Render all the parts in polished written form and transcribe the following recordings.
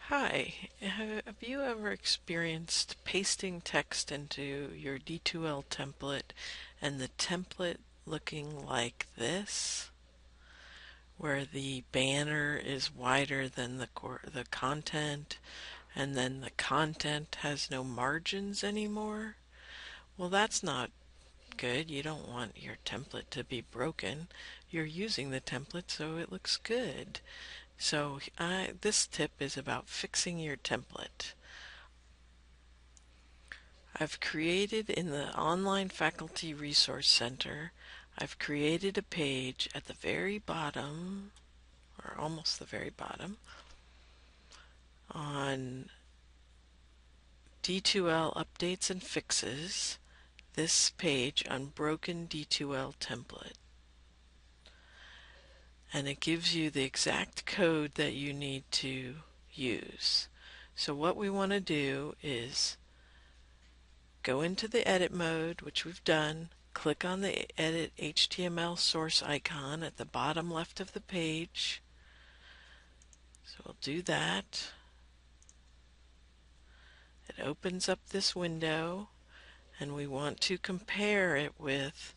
Hi, have you ever experienced pasting text into your D2L template and the template looking like this, where the banner is wider than the content, and then the content has no margins anymore? Well, that's not good. You don't want your template to be broken. You're using the template so it looks good. So this tip is about fixing your template. I've created in the Online Faculty Resource Center, I've created a page at the very bottom, or almost the very bottom, on D2L Updates and Fixes, this page on Broken D2L Template. And it gives you the exact code that you need to use. So what we want to do is go into the edit mode, which we've done, click on the Edit HTML source icon at the bottom left of the page. So we'll do that. It opens up this window, and we want to compare it with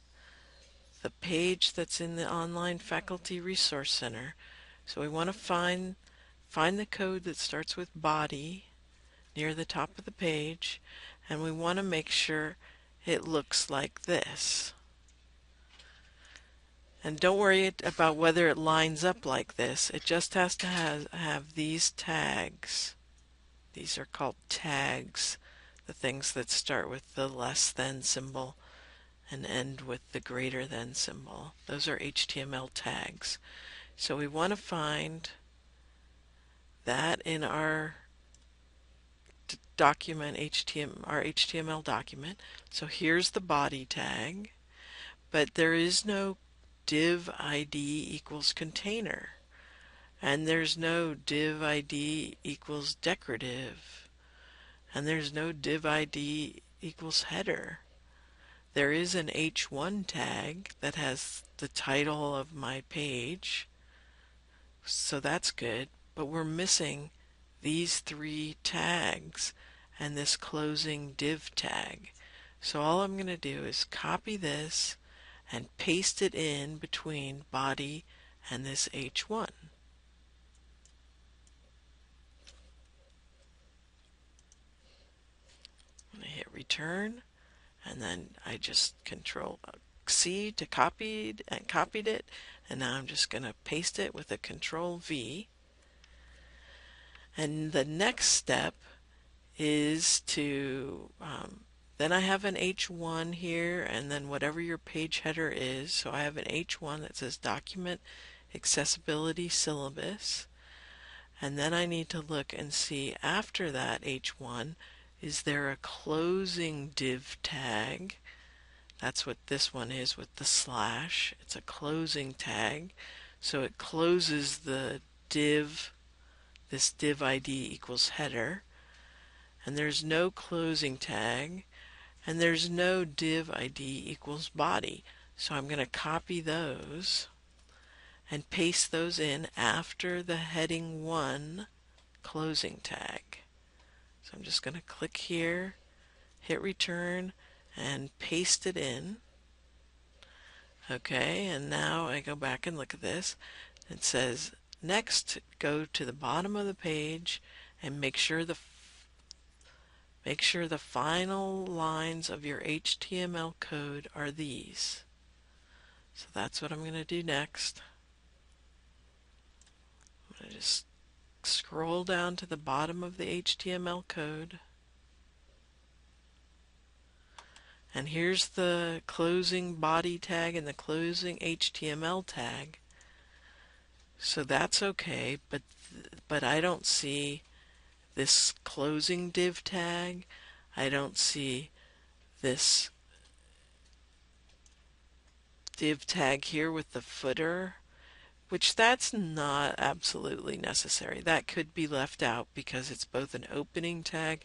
the page that's in the Online Faculty Resource Center. So we want to find the code that starts with body near the top of the page, and we want to make sure it looks like this. And don't worry about whether it lines up like this. It just has to have these tags. These are called tags, the things that start with the less than symbol and end with the greater than symbol. Those are HTML tags. So we want to find that in our document, our HTML document. So here's the body tag, but there is no div ID equals container, and there's no div ID equals decorative, and there's no div ID equals header. There is an H1 tag that has the title of my page, so that's good, but we're missing these three tags and this closing div tag. So all I'm going to do is copy this and paste it in between body and this H1. I'm going to hit return, and then I just Control C to copy and copied it, and now I'm just going to paste it with a Control V. And the next step is to then I have an H1 here, and then whatever your page header is. So I have an H1 that says Document Accessibility Syllabus. And then I need to look and see after that H1, is there a closing div tag? That's what this one is with the slash. It's a closing tag. So it closes the div, this div ID equals header. And there's no closing tag, and there's no div ID equals body. So I'm going to copy those and paste those in after the heading 1 closing tag. So I'm just going to click here, hit return, and paste it in. Okay, and now I go back and look at this. It says next, go to the bottom of the page and make sure the final lines of your HTML code are these. So that's what I'm going to do next. I'm going to just scroll down to the bottom of the HTML code. And here's the closing body tag and the closing HTML tag. So that's okay, but I don't see this closing div tag. I don't see this div tag here with the footer, which that's not absolutely necessary. That could be left out because it's both an opening tag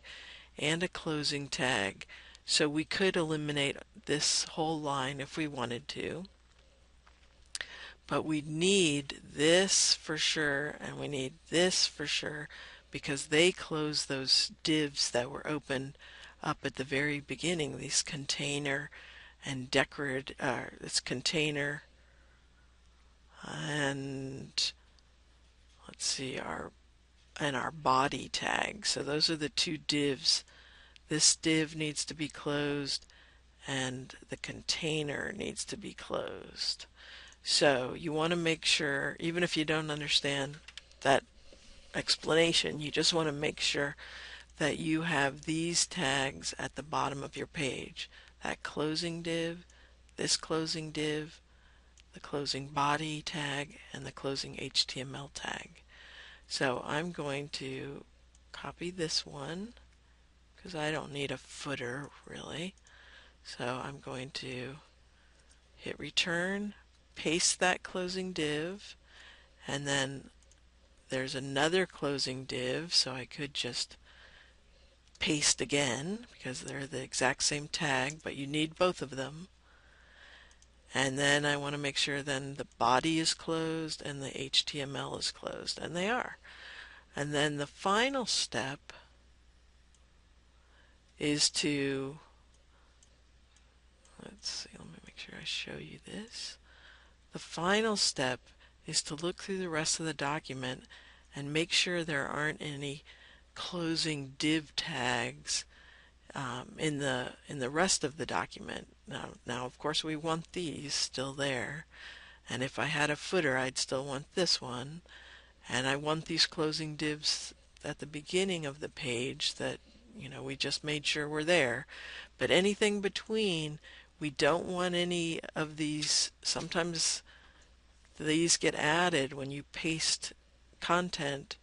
and a closing tag. So we could eliminate this whole line if we wanted to. But we need this for sure, and we need this for sure, because they close those divs that were open up at the very beginning, these container and decorated, this container and let's see, our body tag. So those are the two divs. This div needs to be closed and the container needs to be closed. So you want to make sure, even if you don't understand that explanation, you just want to make sure that you have these tags at the bottom of your page. That closing div, this closing div, the closing body tag, and the closing HTML tag. So I'm going to copy this one because I don't need a footer really. So I'm going to hit return, paste that closing div, and then there's another closing div, so I could just paste again because they're the exact same tag, but you need both of them. And then I want to make sure then the body is closed and the HTML is closed, and they are. And then the final step is to, let's see, let me make sure I show you this. The final step is to look through the rest of the document and make sure there aren't any closing div tags in the rest of the document. Now of course we want these still there, and if I had a footer I'd still want this one, and I want these closing divs at the beginning of the page that we just made sure were there. But anything between, we don't want any of these. Sometimes these get added when you paste content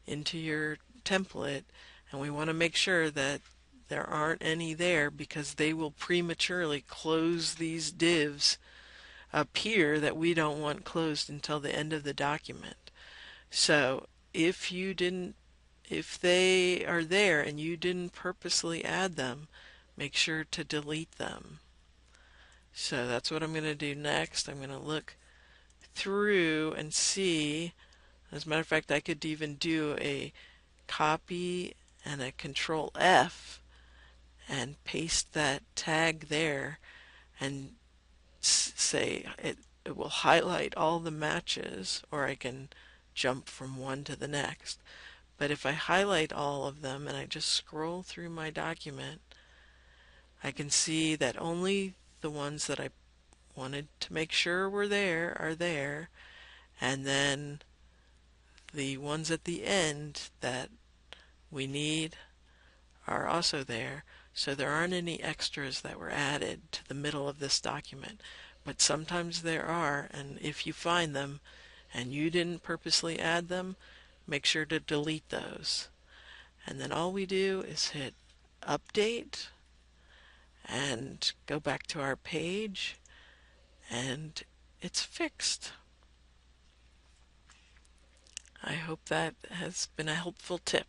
into your template, and we want to make sure that there aren't any there because they will prematurely close these divs up here that we don't want closed until the end of the document. So if they are there and you didn't purposely add them, make sure to delete them. So that's what I'm going to do next. I'm going to look through and see. As a matter of fact, I could even do a copy and a control F and paste that tag there and say it will highlight all the matches, or I can jump from one to the next. But if I highlight all of them and I just scroll through my document, I can see that only the ones that I wanted to make sure were there are there, and then the ones at the end that we need are also there. So there aren't any extras that were added to the middle of this document, but sometimes there are, and if you find them and you didn't purposely add them, make sure to delete those. And then all we do is hit update and go back to our page, and it's fixed. I hope that has been a helpful tip.